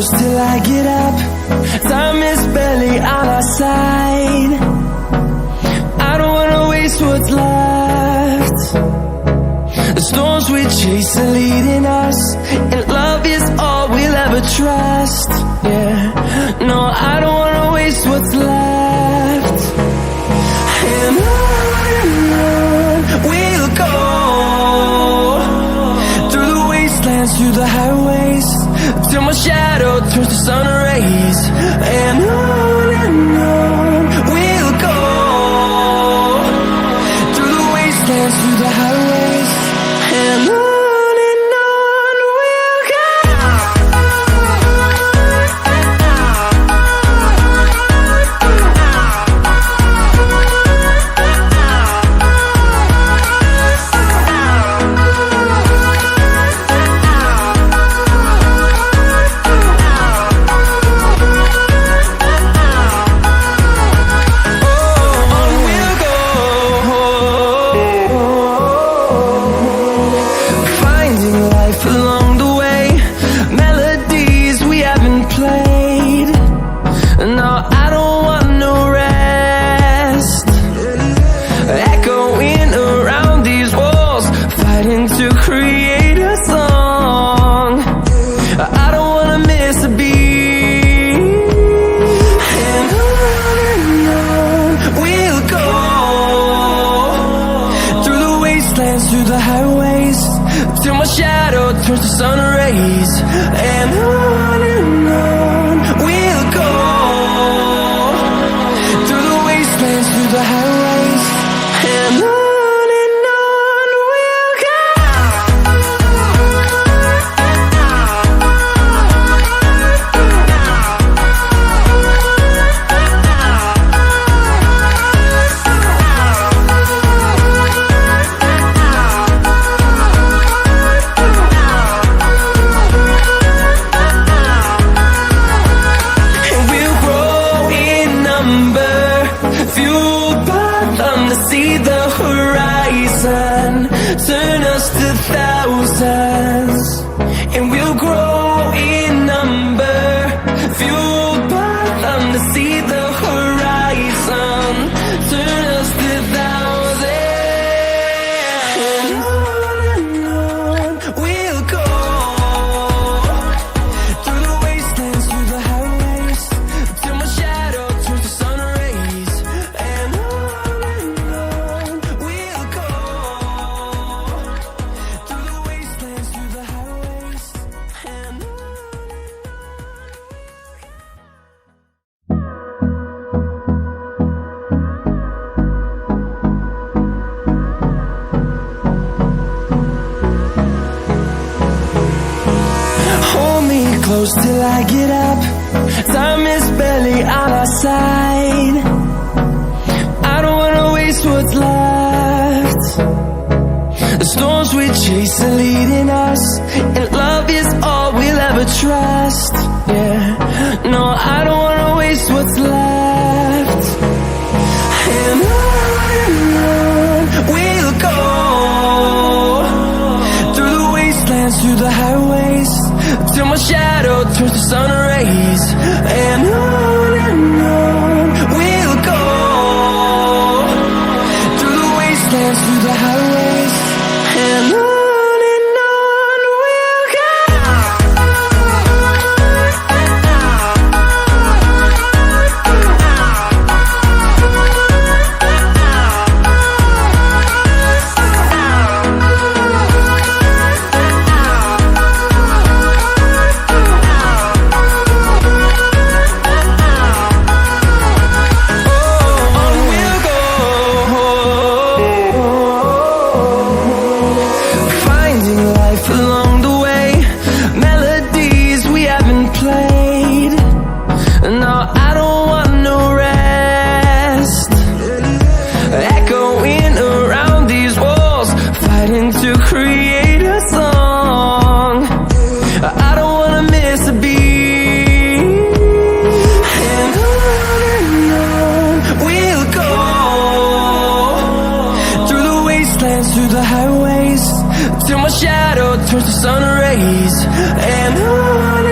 close till I get up. Time is barely on our side. I don't wanna waste what's left. The storms we chase are leading us, and love is all we'll ever trust. Yeah, no, I don't wanna waste what's left. And on we'll go, through the wastelands, through the highways, till my shadow turns to sun rays. And on we'll go, through the wastelands, through the highways, and on we'll go. Through the highways, till my shadow turns to sun rays. And on we'll go, through the wastelands, through the highways, and on we'll go. Turn us to thousands, and we'll grow in number, fueled by them to see the horizon. Turn us to thousands, and on we'll go, through the wastelands, through the highways, till my shadow turns to sun rays. And on we'll go, through the wastelands, through the highways, and on. Hold me close till I get up. Time is barely on our side. I don't wanna waste what's left. The storms we chase are leading us, and love is all we'll ever trust. Yeah, no, I don't wanna waste what's left. And on we'll go, through the wastelands, through the highways, till my shadow turns to sun rays. And on we'll go, through the wastelands, through the highways, and on we'll go. turns to sun rays, and on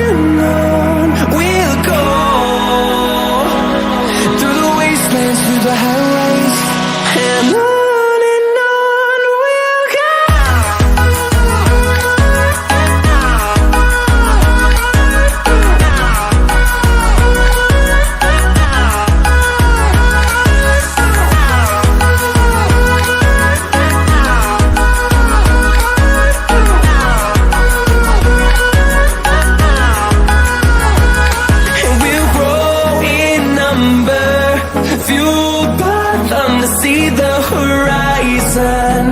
see the horizon,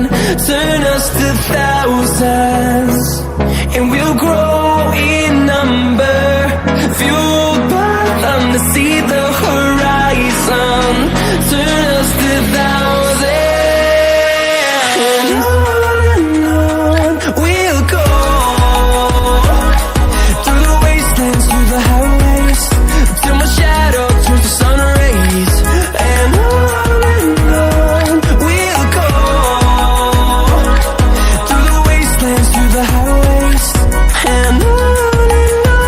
turn us to thousands, and we'll grow in number, fueled by them. To see the horizon, turn us to thousands, and on we'll go, through the wastelands, through the highways, till my shadow turns to sun rays. And on we'll go, through the wastelands, through the highways, and on we'll go.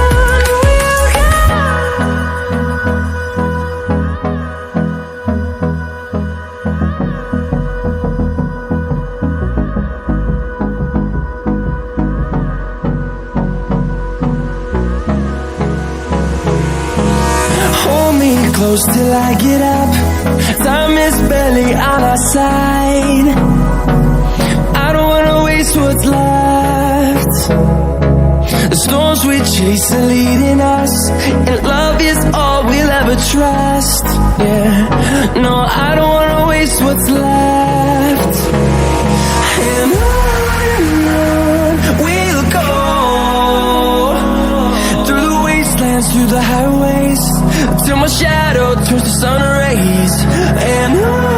Hold me close till I get up. Time is barely on our side. I don't wanna waste what's left. The storms we chase are leading us, and love is all we'll ever trust. Yeah, no, I don't wanna waste what's left. And on we'll go, through the wastelands, through the highways, till my shadow turns to sun rays. And on